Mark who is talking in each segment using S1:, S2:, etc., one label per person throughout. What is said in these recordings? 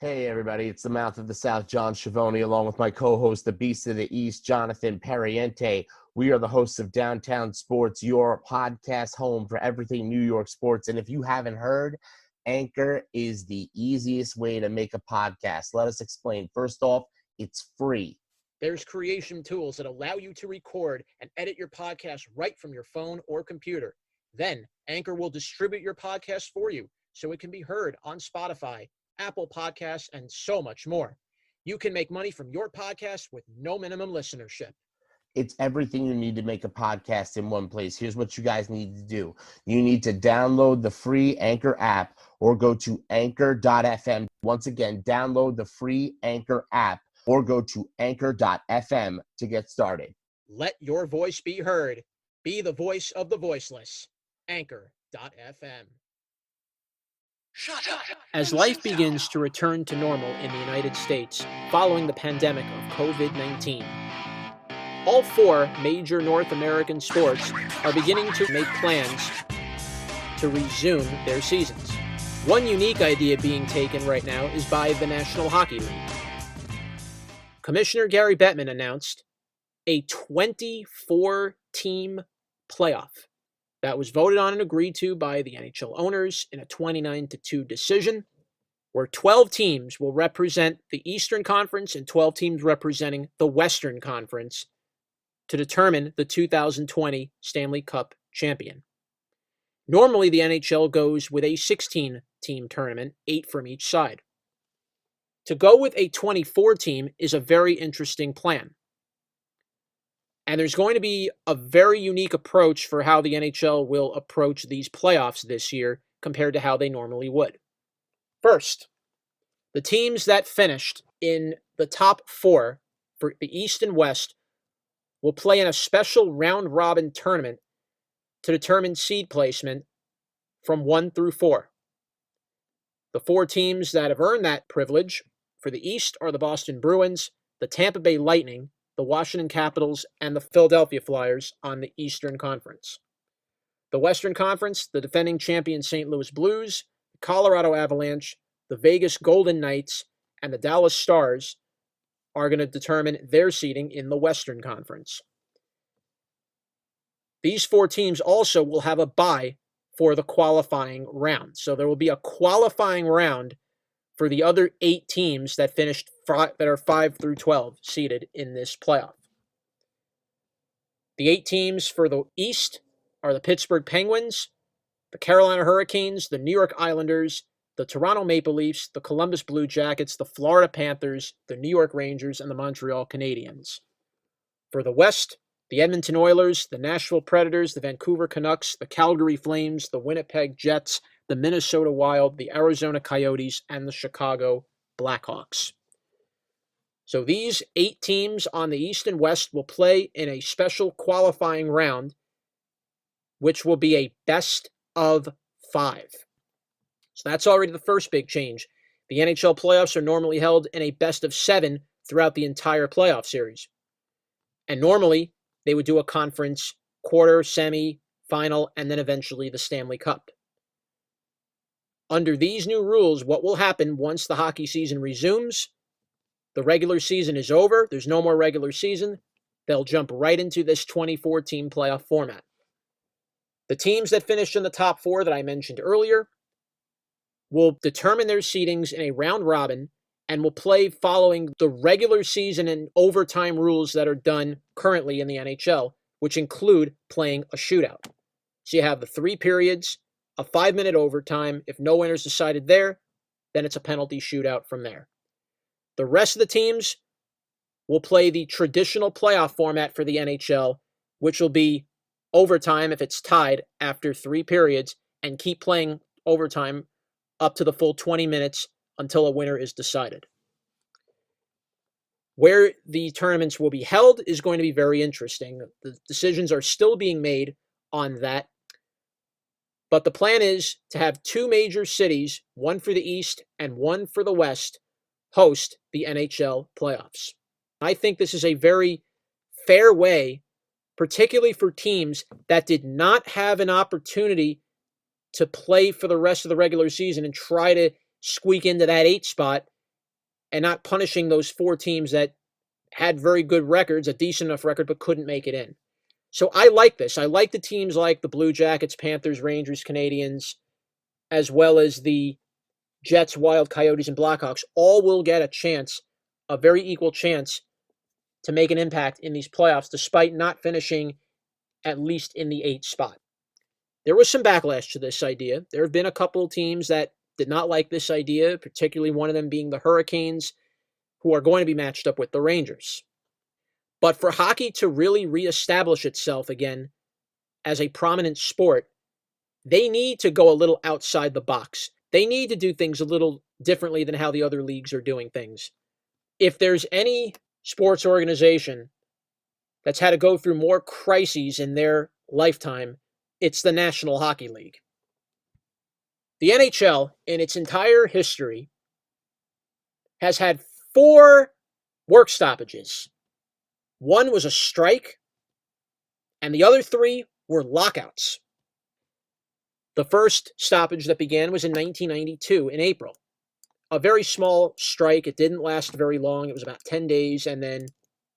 S1: Hey everybody, it's the Mouth of the South, John Schiavone, along with my co-host, the Beast of the East, Jonathan Perriente. We are the hosts of Downtown Sports, your podcast home for everything New York sports. And if you haven't heard, Anchor is the easiest way to make a podcast. Let us explain. First off, it's free.
S2: There's creation tools that allow you to record and edit your podcast right from your phone or computer. Then Anchor will distribute your podcast for you so it can be heard on Spotify, Apple Podcasts, and so much more. You can make money from your podcast with no minimum listenership.
S1: It's everything you need to make a podcast in one place. Here's what you guys need to do. You need to download the free Anchor app or go to anchor.fm. Once again, download the free Anchor app or go to anchor.fm to get started.
S2: Let your voice be heard. Be the voice of the voiceless. Anchor.fm.
S3: Shut up.
S2: As life begins to return to normal in the United States following the pandemic of COVID-19, all four major North American sports are beginning to make plans to resume their seasons. One unique idea being taken right now is by the National Hockey League. Commissioner Gary Bettman announced a 24-team playoff that was voted on and agreed to by the NHL owners in a 29-2 decision, where 12 teams will represent the Eastern Conference and 12 teams representing the Western Conference to determine the 2020 Stanley Cup champion. Normally, the NHL goes with a 16-team tournament, 8 from each side. To go with a 24-team is a very interesting plan. And there's going to be a very unique approach for how the NHL will approach these playoffs this year compared to how they normally would. First, the teams that finished in the top 4 for the East and West will play in a special round-robin tournament to determine seed placement from 1 through 4. The 4 teams that have earned that privilege for the East are the Boston Bruins, the Tampa Bay Lightning, the Washington Capitals, and the Philadelphia Flyers on the Eastern Conference. The Western Conference, the defending champion St. Louis Blues, the Colorado Avalanche, the Vegas Golden Knights, and the Dallas Stars are going to determine their seeding in the Western Conference. These 4 teams also will have a bye for the qualifying round. So there will be a qualifying round for the other 8 teams that finished that are 5 through 12 seeded in this playoff. The 8 teams for the East are the Pittsburgh Penguins, the Carolina Hurricanes, the New York Islanders, the Toronto Maple Leafs, the Columbus Blue Jackets, the Florida Panthers, the New York Rangers, and the Montreal Canadiens. For the West, the Edmonton Oilers, the Nashville Predators, the Vancouver Canucks, the Calgary Flames, the Winnipeg Jets, the Minnesota Wild, the Arizona Coyotes, and the Chicago Blackhawks. So these 8 teams on the East and West will play in a special qualifying round, which will be a best of 5. So that's already the first big change. The NHL playoffs are normally held in a best of 7 throughout the entire playoff series. And normally, they would do a conference quarter, semi, final, and then eventually the Stanley Cup. Under these new rules, what will happen once the hockey season resumes? The regular season is over. There's no more regular season. They'll jump right into this 24-team playoff format. The teams that finished in the top 4 that I mentioned earlier will determine their seedings in a round robin and will play following the regular season and overtime rules that are done currently in the NHL, which include playing a shootout. So you have the 3 periods, a 5-minute overtime. If no winner's decided there, then it's a penalty shootout from there. The rest of the teams will play the traditional playoff format for the NHL, which will be overtime if it's tied after 3 periods, and keep playing overtime up to the full 20 minutes until a winner is decided. Where the tournaments will be held is going to be very interesting. The decisions are still being made on that. But the plan is to have 2 major cities, one for the East and one for the West, host the NHL playoffs. I think this is a very fair way, particularly for teams that did not have an opportunity to play for the rest of the regular season and try to squeak into that 8 spot and not punishing those 4 teams that had very good records, a decent enough record, but couldn't make it in. So I like this. I like the teams like the Blue Jackets, Panthers, Rangers, Canadians, as well as the Jets, Wild, Coyotes, and Blackhawks. All will get a chance, a very equal chance, to make an impact in these playoffs, despite not finishing at least in the 8th spot. There was some backlash to this idea. There have been a couple teams that did not like this idea, particularly one of them being the Hurricanes, who are going to be matched up with the Rangers. But for hockey to really reestablish itself again as a prominent sport, they need to go a little outside the box. They need to do things a little differently than how the other leagues are doing things. If there's any sports organization that's had to go through more crises in their lifetime, it's the National Hockey League. The NHL, in its entire history, has had 4 work stoppages. 1 was a strike, and the other 3 were lockouts. The first stoppage that began was in 1992 in April. A very small strike. It didn't last very long. It was about 10 days, and then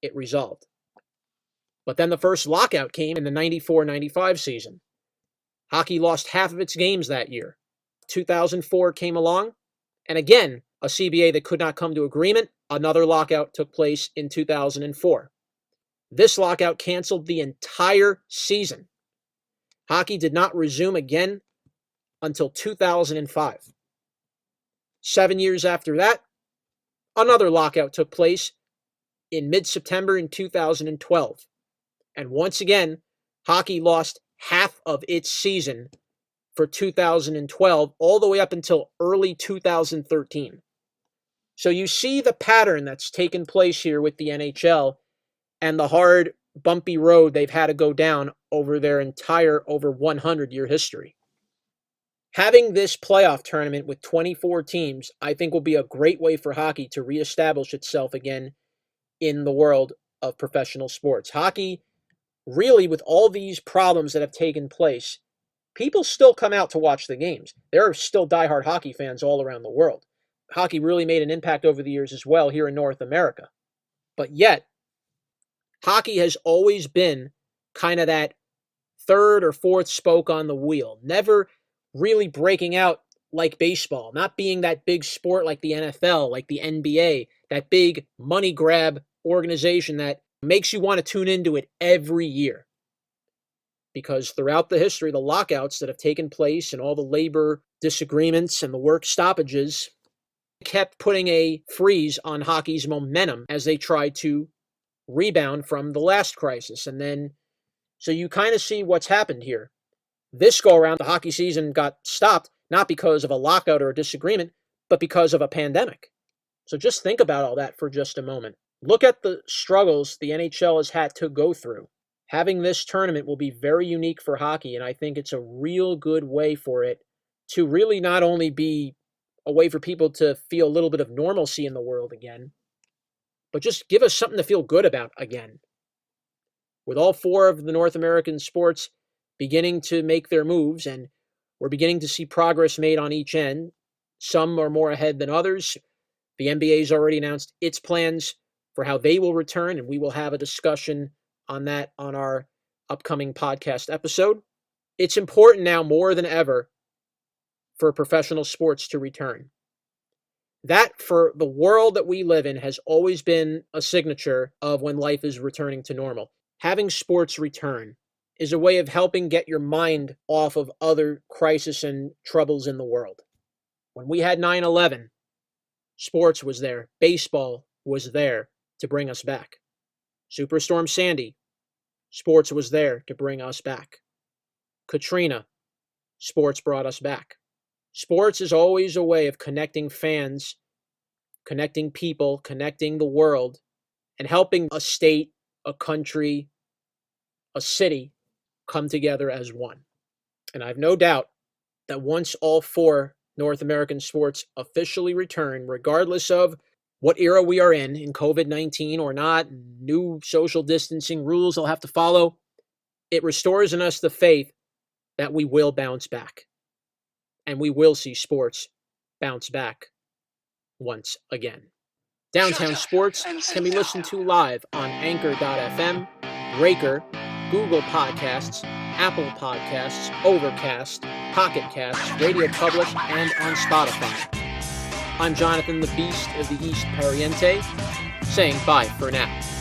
S2: it resolved. But then the first lockout came in the 94-95 season. Hockey lost half of its games that year. 2004 came along, and again, a CBA that could not come to agreement. Another lockout took place in 2004. This lockout canceled the entire season. Hockey did not resume again until 2005. 7 years after that, another lockout took place in mid-September in 2012. And once again, hockey lost half of its season for 2012, all the way up until early 2013. So you see the pattern that's taken place here with the NHL and the hard, bumpy road they've had to go down over their entire over 100-year history. Having this playoff tournament with 24 teams, I think, will be a great way for hockey to reestablish itself again in the world of professional sports. Hockey, really, with all these problems that have taken place, people still come out to watch the games. There are still diehard hockey fans all around the world. Hockey really made an impact over the years as well here in North America. But yet, hockey has always been kind of that third or fourth spoke on the wheel, never really breaking out like baseball, not being that big sport like the NFL, like the NBA, that big money grab organization that makes you want to tune into it every year. Because throughout the history, the lockouts that have taken place and all the labor disagreements and the work stoppages kept putting a freeze on hockey's momentum as they tried to rebound from the last crisis. And then, so you kind of see what's happened here. This go around, the hockey season got stopped, not because of a lockout or a disagreement, but because of a pandemic. So just think about all that for just a moment. Look at the struggles the NHL has had to go through. Having this tournament will be very unique for hockey, and I think it's a real good way for it to really not only be a way for people to feel a little bit of normalcy in the world again, but just give us something to feel good about again. With all 4 of the North American sports beginning to make their moves, and we're beginning to see progress made on each end. Some are more ahead than others. The NBA's already announced its plans for how they will return, and we will have a discussion on that on our upcoming podcast episode. It's important now more than ever for professional sports to return. That, for the world that we live in, has always been a signature of when life is returning to normal. Having sports return is a way of helping get your mind off of other crises and troubles in the world. When we had 9/11, sports was there. Baseball was there to bring us back. Superstorm Sandy, sports was there to bring us back. Katrina, sports brought us back. Sports is always a way of connecting fans, connecting people, connecting the world, and helping a state, a country, a city come together as one. And I have no doubt that once all 4 North American sports officially return, regardless of what era we are in COVID-19 or not, new social distancing rules they'll have to follow, it restores in us the faith that we will bounce back. And we will see sports bounce back once again. Downtown Sports can be listened to live on Anchor.fm, Breaker, Google Podcasts, Apple Podcasts, Overcast, Pocket Casts, Radio Public, and on Spotify. I'm Jonathan the Beast of the East Pariente, saying bye for now.